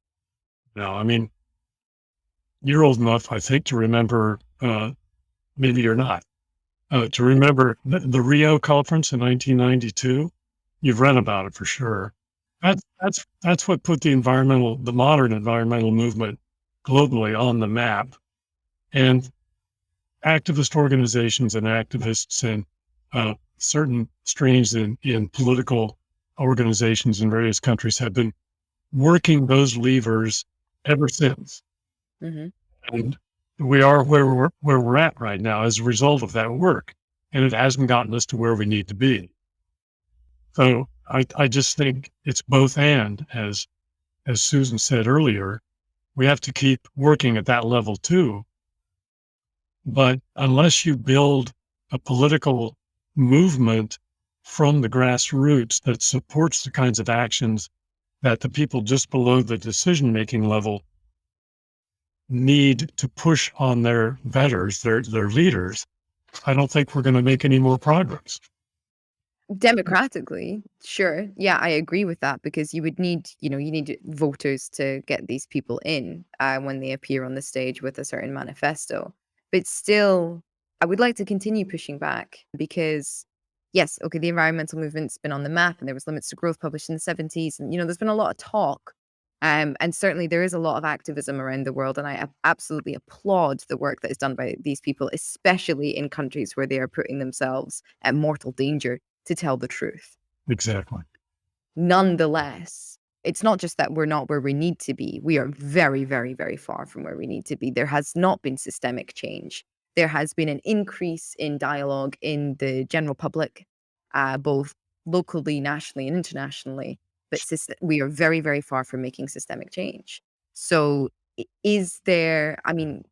You're old enough, I think, to remember, maybe you're not, to remember the Rio conference in 1992. You've read about it for sure. That's what put the modern environmental movement globally on the map. And activist organizations and activists and certain strains in political organizations in various countries have been working those levers ever since. And we are where we're at right now as a result of that work, and it hasn't gotten us to where we need to be. So I just think it's both and, as Susan said earlier, we have to keep working at that level too. But unless you build a political movement from the grassroots that supports the kinds of actions that the people just below the decision-making level need to push on their betters, their leaders, I don't think we're going to make any more progress. Democratically, sure. Yeah, I agree with that, because you would need, you need voters to get these people in when they appear on the stage with a certain manifesto. But still, I would like to continue pushing back, because yes, okay, the environmental movement's been on the map, and there was Limits to Growth published in the 70s. And, there's been a lot of talk And certainly there is a lot of activism around the world, and I absolutely applaud the work that is done by these people, especially in countries where they are putting themselves at mortal danger to tell the truth. Exactly. Nonetheless, it's not just that we're not where we need to be. We are very, very, very far from where we need to be. There has not been systemic change. There has been an increase in dialogue in the general public, both locally, nationally, and internationally. But we are very, very far from making systemic change. So is there, I mean,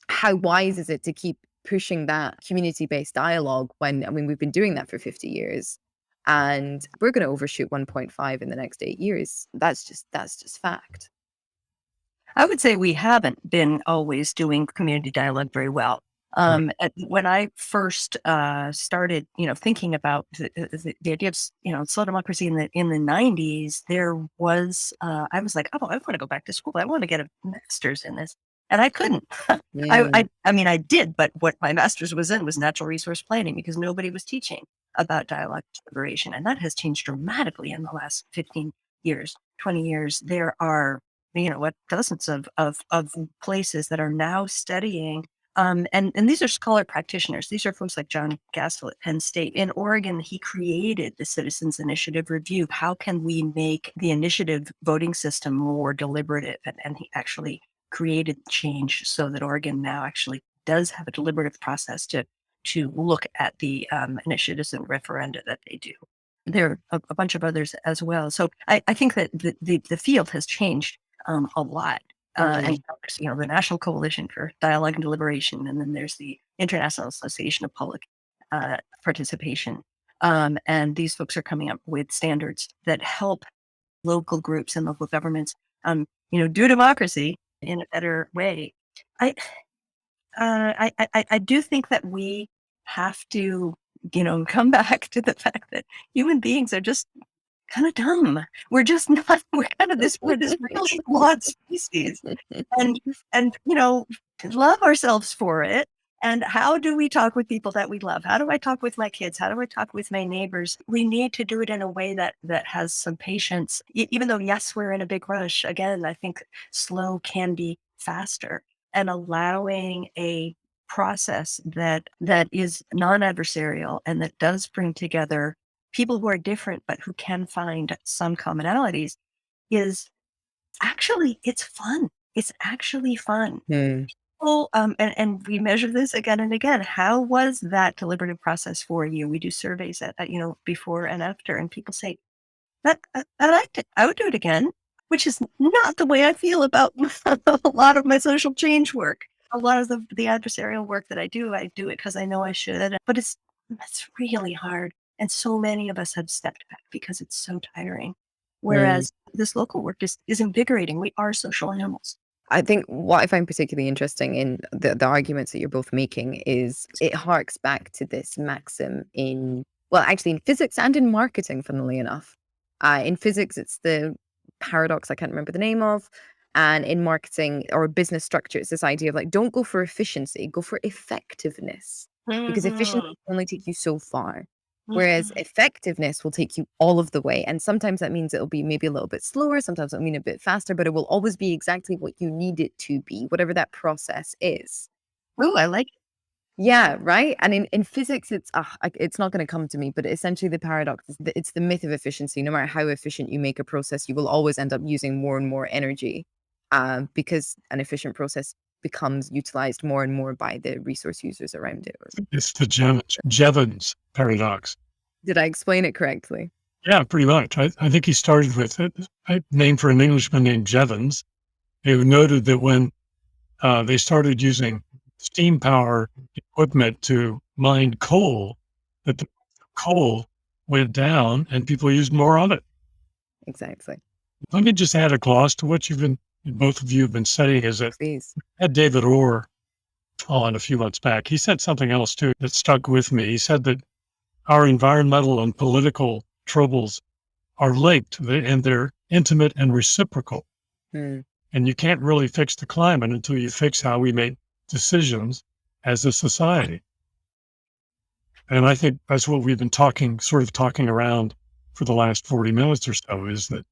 how wise is it to keep pushing that community-based dialogue when, I mean, we've been doing that for 50 years and we're going to overshoot 1.5 in the next 8 years. That's just fact. I would say we haven't been always doing community dialogue very well. When I first started, thinking about the idea of, slow democracy in the 90s, there was, I was like, oh, I want to go back to school. I want to get a master's in this. And I couldn't. Yeah. I mean, I did, but what my master's was in was natural resource planning because nobody was teaching about dialogue deliberation. And that has changed dramatically in the last 15 years, 20 years. There are dozens of places that are now studying. And these are scholar practitioners. These are folks like John Gassel at Penn State. In Oregon, he created the Citizens Initiative Review. How can we make the initiative voting system more deliberative? And he actually created change so that Oregon now actually does have a deliberative process to look at the initiatives and referenda that they do. There are a bunch of others as well. So I think that the field has changed a lot. And the National Coalition for Dialogue and Deliberation, and then there's the International Association of Public Participation. And these folks are coming up with standards that help local groups and local governments, do democracy in a better way. I do think that we have to, come back to the fact that human beings are just kind of dumb. We're just not, we're this really flawed species and love ourselves for it. And how do we talk with people that we love? How do I talk with my kids? How do I talk with my neighbors? We need to do it in a way that has some patience, even though, yes, we're in a big rush. Again, I think slow can be faster, and allowing a process that is non-adversarial and that does bring together people who are different, but who can find some commonalities is actually, it's fun. It's actually fun. Well, and we measure this again and again. How was that deliberative process for you? We do surveys at before and after, and people say that I liked it. I would do it again, which is not the way I feel about a lot of my social change work. A lot of the adversarial work that I do it because I know I should, but it's really hard. And so many of us have stepped back because it's so tiring. Whereas this local work is invigorating. We are social animals. I think what I find particularly interesting in the arguments that you're both making is it harks back to this maxim in physics and in marketing, funnily enough. In physics, it's the paradox I can't remember the name of. And in marketing or business structure, it's this idea of like, don't go for efficiency, go for effectiveness. Because efficiency will only take you so far. Whereas effectiveness will take you all of the way. And sometimes that means it'll be maybe a little bit slower. Sometimes it'll mean a bit faster, but it will always be exactly what you need it to be, whatever that process is. Oh, I like it. Yeah, right. And in physics, it's not going to come to me, but essentially the paradox is it's the myth of efficiency. No matter how efficient you make a process, you will always end up using more and more energy because an efficient process becomes utilized more and more by the resource users around it. It's the Jevons paradox. Did I explain it correctly? Yeah, pretty much. I think he started with it. A name for an Englishman named Jevons, who noted that when they started using steam power equipment to mine coal, that the coal went down and people used more of it. Exactly. Let me just add a gloss to what both of you have been studying is that Please. I had David Orr on a few months back. He said something else too that stuck with me. He said that our environmental and political troubles are linked and they're intimate and reciprocal. And you can't really fix the climate until you fix how we make decisions as a society. And I think that's what we've been talking around for the last 40 minutes or so, is that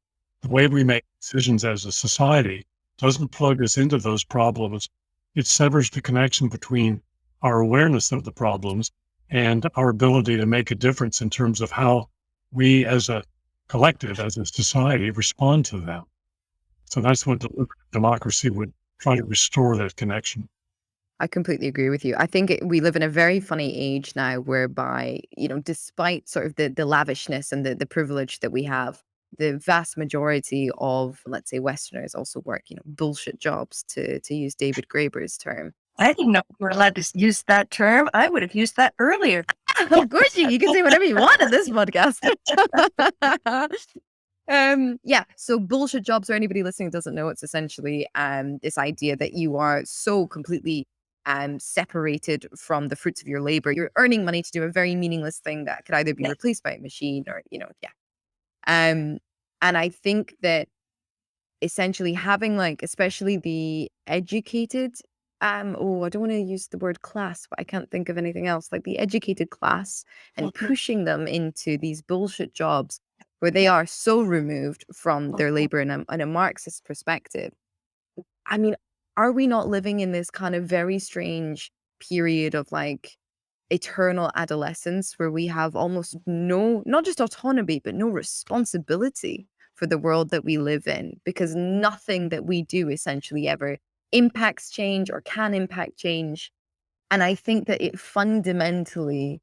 the way we make decisions as a society doesn't plug us into those problems. It severs the connection between our awareness of the problems and our ability to make a difference in terms of how we as a collective, as a society, respond to them. So that's what deliberative democracy would try to restore that connection. I completely agree with you. I think we live in a very funny age now whereby, despite sort of the lavishness and the privilege that we have, the vast majority of, let's say, Westerners also work, bullshit jobs, to use David Graeber's term. I didn't know we were allowed to use that term. I would have used that earlier. Of course, you can say whatever you want in this podcast. Yeah, so bullshit jobs, or anybody listening who doesn't know, it's essentially this idea that you are so completely separated from the fruits of your labor. You're earning money to do a very meaningless thing that could either be replaced by a machine or, yeah. And I think that essentially having, like, especially the educated, I don't want to use the word class, but I can't think of anything else, like the educated class, and pushing them into these bullshit jobs where they are so removed from their labor in a Marxist perspective. I mean, are we not living in this kind of very strange period of, like, eternal adolescence where we have almost no, not just autonomy, but no responsibility for the world that we live in, because nothing that we do essentially ever impacts change or can impact change. And I think that it fundamentally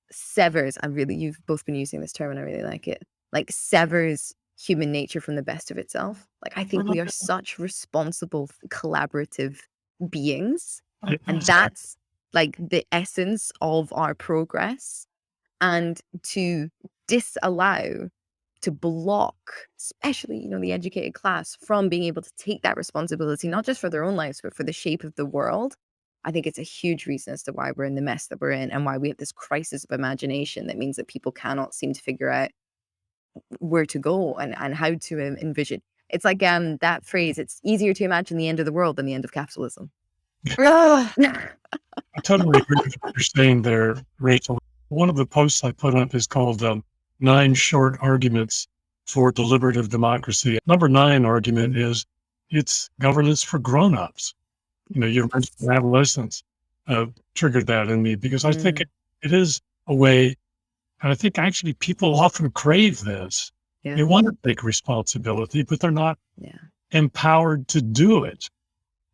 severs, you've both been using this term and I really like it, like severs human nature from the best of itself. Like, I think we are such responsible, collaborative beings, and that's like the essence of our progress. And to disallow, to block, especially, the educated class from being able to take that responsibility, not just for their own lives, but for the shape of the world, I think it's a huge reason as to why we're in the mess that we're in, and why we have this crisis of imagination that means that people cannot seem to figure out where to go and how to envision. It's like that phrase, it's easier to imagine the end of the world than the end of capitalism. I totally agree with what you're saying there, Rachel. One of the posts I put up is called 9 Short Arguments for Deliberative Democracy. Number 9 argument is it's governance for grown-ups. You mentioned adolescence triggered that in me, because I think it is a way, and I think actually people often crave this. Yeah. They want to take responsibility, but they're not empowered to do it.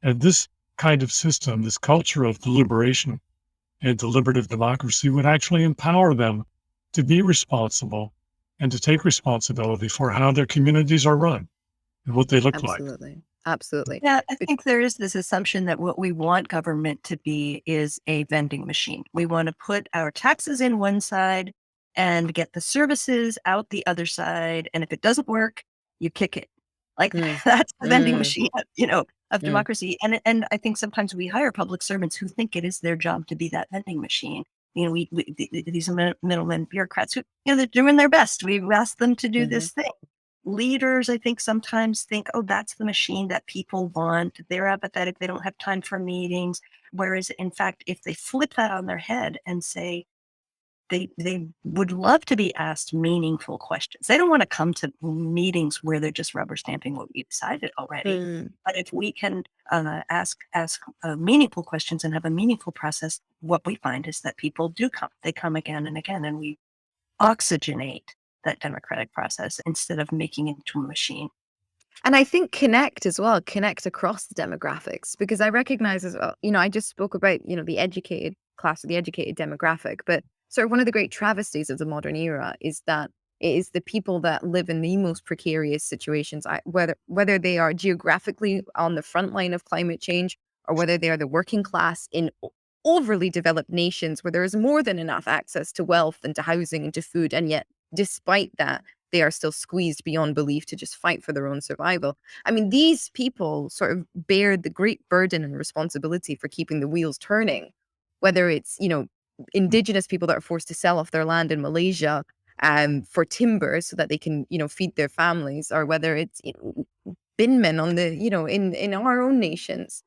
And this kind of system, this culture of deliberation and deliberative democracy, would actually empower them to be responsible and to take responsibility for how their communities are run and what they look like. Absolutely. Yeah, I think there is this assumption that what we want government to be is a vending machine. We want to put our taxes in one side and get the services out the other side. And if it doesn't work, you kick it. Like that's the vending machine, of democracy. And I think sometimes we hire public servants who think it is their job to be that vending machine. These middlemen bureaucrats who, they're doing their best. We've asked them to do this thing. Leaders, I think, sometimes think, oh, that's the machine that people want. They're apathetic. They don't have time for meetings. Whereas, in fact, if they flip that on their head and say they would love to be asked meaningful questions. They don't want to come to meetings where they're just rubber stamping what we decided already. But if we can ask meaningful questions and have a meaningful process, what we find is that people do come. They come again and again, and we oxygenate that democratic process instead of making it into a machine. And I think connect as well, connect across the demographics, because I recognize as well, I just spoke about, the educated class or the educated demographic, but sort of one of the great travesties of the modern era is that it is the people that live in the most precarious situations, whether they are geographically on the front line of climate change, or whether they are the working class in overly developed nations where there is more than enough access to wealth and to housing and to food. And yet, despite that, they are still squeezed beyond belief to just fight for their own survival. I mean, these people sort of bear the great burden and responsibility for keeping the wheels turning, whether it's, indigenous people that are forced to sell off their land in Malaysia for timber so that they can, feed their families, or whether it's binmen on the, in our own nations.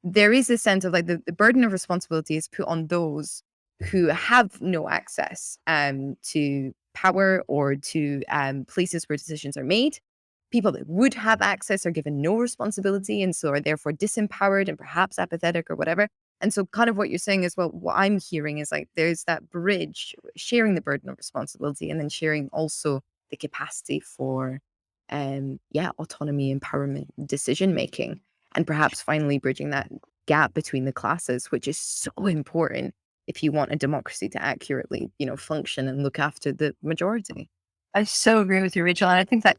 There is a sense of like the burden of responsibility is put on those who have no access to power or to places where decisions are made, people that would have access are given no responsibility and so are therefore disempowered and perhaps apathetic or whatever. And so kind of what you're saying is, well, what I'm hearing is like there's that bridge, sharing the burden of responsibility and then sharing also the capacity for autonomy, empowerment, decision making, and perhaps finally bridging that gap between the classes, which is so important if you want a democracy to accurately, function and look after the majority. I so agree with you, Rachel. And I think that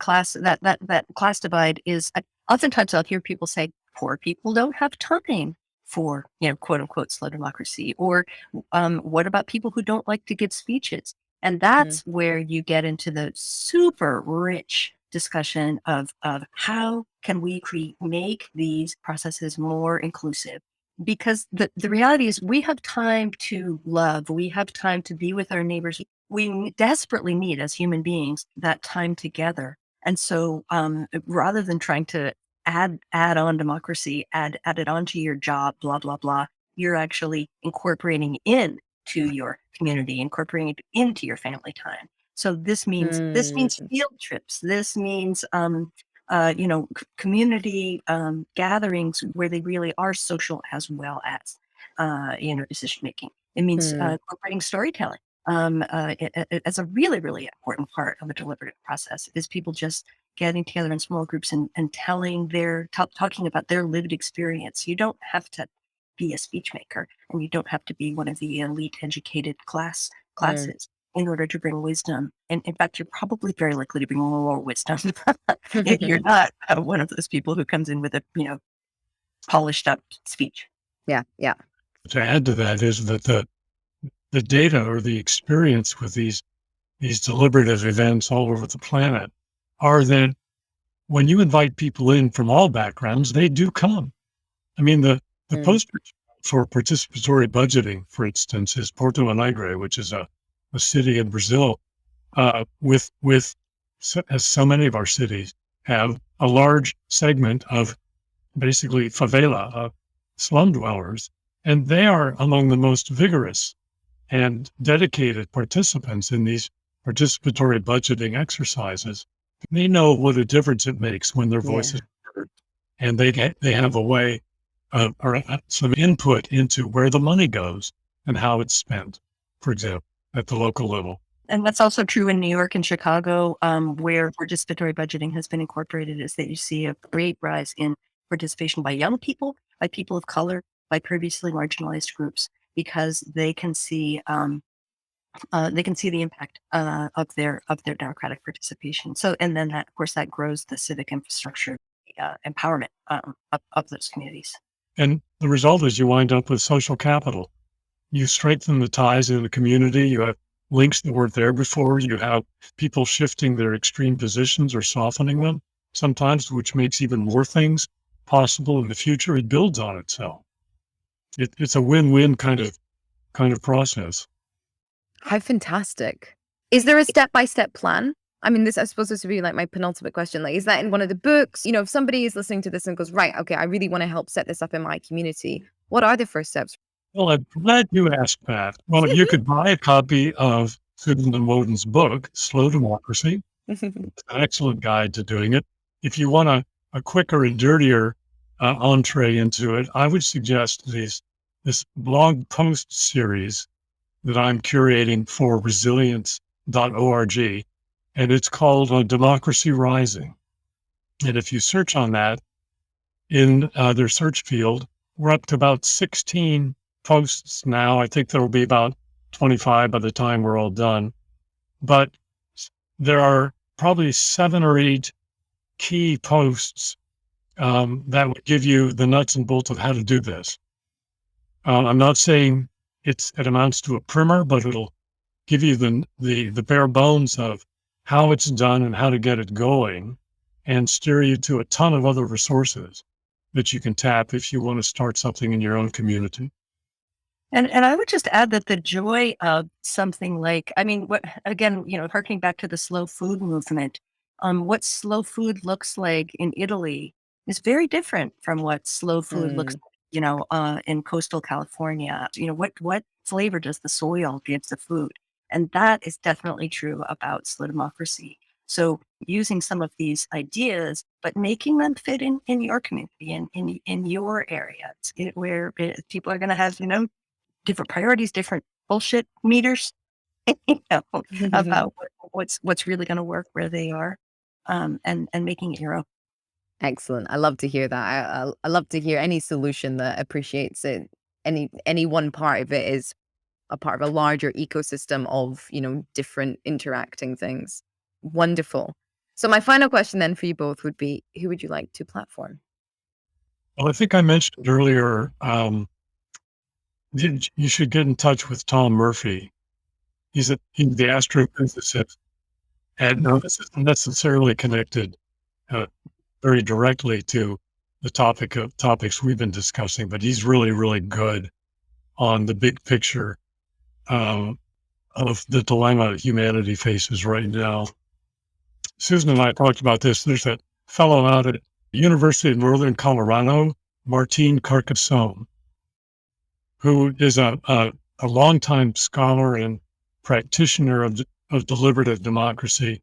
that class divide is oftentimes I'll hear people say poor people don't have time for, quote unquote, slow democracy. Or what about people who don't like to give speeches? And that's where you get into the super rich discussion of how can we make these processes more inclusive? Because the reality is we have time to love, we have time to be with our neighbors. We desperately need as human beings that time together. And so rather than trying to add on democracy, add it onto your job, blah, blah, blah, you're actually incorporating in to your community, incorporating it into your family time. So this means field trips. This means community gatherings where they really are social as well as decision making. It means incorporating storytelling as a really, really important part of the deliberative process. Is people just getting together in small groups and telling talking about their lived experience. You don't have to be a speech maker, and you don't have to be one of the elite educated classes in order to bring wisdom. And in fact, you're probably very likely to bring more wisdom if you're not one of those people who comes in with a polished up speech. Yeah. To add to that is that the data or the experience with these deliberative events all over the planet are that when you invite people in from all backgrounds, they do come. I mean, the poster for participatory budgeting, for instance, is Porto Alegre, which is a city in Brazil, as so many of our cities have a large segment of basically favela, slum dwellers, and they are among the most vigorous and dedicated participants in these participatory budgeting exercises. They know what a difference it makes when their voices are heard, and they have a way or some input into where the money goes and how it's spent, for example, at the local level. And that's also true in New York and Chicago, where participatory budgeting has been incorporated, is that you see a great rise in participation by young people, by people of color, by previously marginalized groups, because they can see the impact of their democratic participation. So, and then that, of course, that grows the civic infrastructure, empowerment of those communities. And the result is you wind up with social capital. You strengthen the ties in the community. You have links that weren't there before. You have people shifting their extreme positions or softening them sometimes, which makes even more things possible in the future. It builds on itself. It's a win-win kind of process. How fantastic. Is there a step-by-step plan? I mean, I suppose this would be like my penultimate question. Like, is that in one of the books? If somebody is listening to this and goes, right, okay, I really want to help set this up in my community. What are the first steps? Well, I'm glad you asked that. Well, you could buy a copy of Susan and Woden's book, Slow Democracy. It's an excellent guide to doing it. If you want a quicker and dirtier entree into it, I would suggest this blog post series that I'm curating for resilience.org, and it's called Democracy Rising. And if you search on that in their search field, we're up to about 16 posts now. I think there will be about 25 by the time we're all done. But there are probably 7 or 8 key posts that would give you the nuts and bolts of how to do this. I'm not saying it amounts to a primer, but it'll give you the bare bones of how it's done and how to get it going, and steer you to a ton of other resources that you can tap if you want to start something in your own community. And I would just add that the joy of something like, harkening back to the slow food movement, what slow food looks like in Italy is very different from what slow food looks like, in coastal California. What flavor does the soil give the food? And that is definitely true about slow democracy. So using some of these ideas, but making them fit in your community and in your area, where people are going to have, different priorities, different bullshit meters, you know, about what's really going to work where they are, and making it your own. Excellent. I love to hear that. I love to hear any solution that appreciates it. Any one part of it is a part of a larger ecosystem of, different interacting things. Wonderful. So my final question then for you both would be, who would you like to platform? Well, I think I mentioned earlier, you should get in touch with Tom Murphy. He's the astrophysicist, and no, this isn't necessarily connected very directly to the topics we've been discussing, but he's really, really good on the big picture of the dilemma humanity faces right now. Susan and I talked about this. There's that fellow out at the University of Northern Colorado, Martin Carcassonne, who is a longtime scholar and practitioner of deliberative democracy.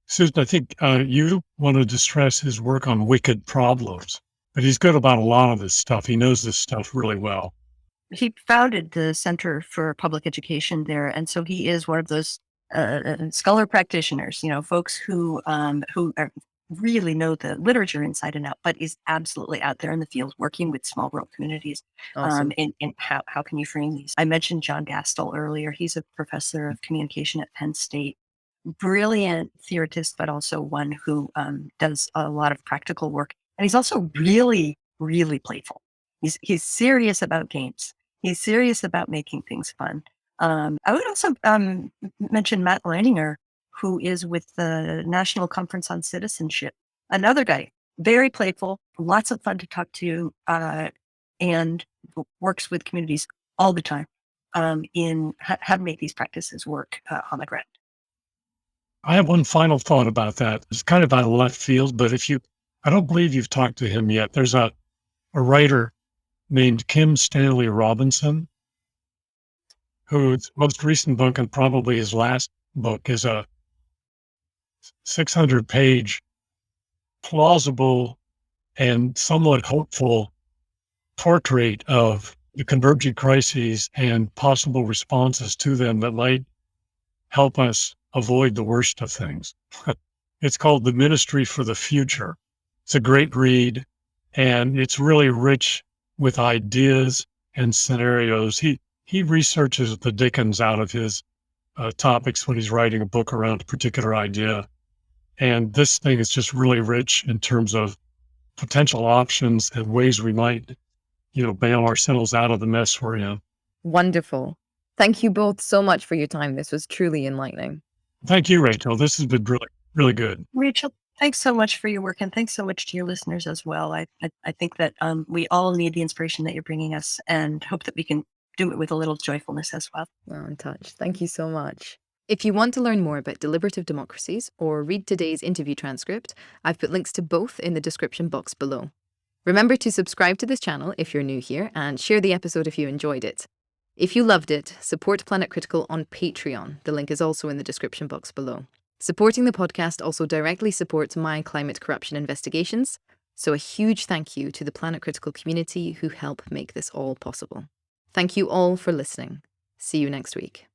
Susan, I think you wanted to stress his work on wicked problems, but he's good about a lot of this stuff. He knows this stuff really well. He founded the Center for Public Education there, and so he is one of those scholar practitioners, folks who really know the literature inside and out, but is absolutely out there in the field working with small rural communities. Awesome. And how can you frame these? I mentioned John Gastel earlier. He's a professor of communication at Penn State. Brilliant theoretist, but also one who does a lot of practical work. And he's also really, really playful. He's serious about games. He's serious about making things fun. I would also mention Matt Leininger, who is with the National Conference on Citizenship. Another guy, very playful, lots of fun to talk to, and works with communities all the time in how to make these practices work on the ground. I have one final thought about that. It's kind of out of left field, but I don't believe you've talked to him yet. There's a writer named Kim Stanley Robinson, whose most recent book and probably his last book is a 600-page, plausible and somewhat hopeful portrait of the convergent crises and possible responses to them that might help us avoid the worst of things. It's called The Ministry for the Future. It's a great read, and it's really rich with ideas and scenarios. He researches the dickens out of his topics when he's writing a book around a particular idea. And this thing is just really rich in terms of potential options and ways we might, bail ourselves out of the mess we're in. Wonderful. Thank you both so much for your time. This was truly enlightening. Thank you, Rachel. This has been really, really good. Rachel, thanks so much for your work, and thanks so much to your listeners as well. I think that we all need the inspiration that you're bringing us, and hope that we can do it with a little joyfulness as well. Well, in touch. Thank you so much. If you want to learn more about deliberative democracies or read today's interview transcript, I've put links to both in the description box below. Remember to subscribe to this channel if you're new here, and share the episode if you enjoyed it. If you loved it, support Planet Critical on Patreon. The link is also in the description box below. Supporting the podcast also directly supports my climate corruption investigations, so a huge thank you to the Planet Critical community who help make this all possible. Thank you all for listening. See you next week.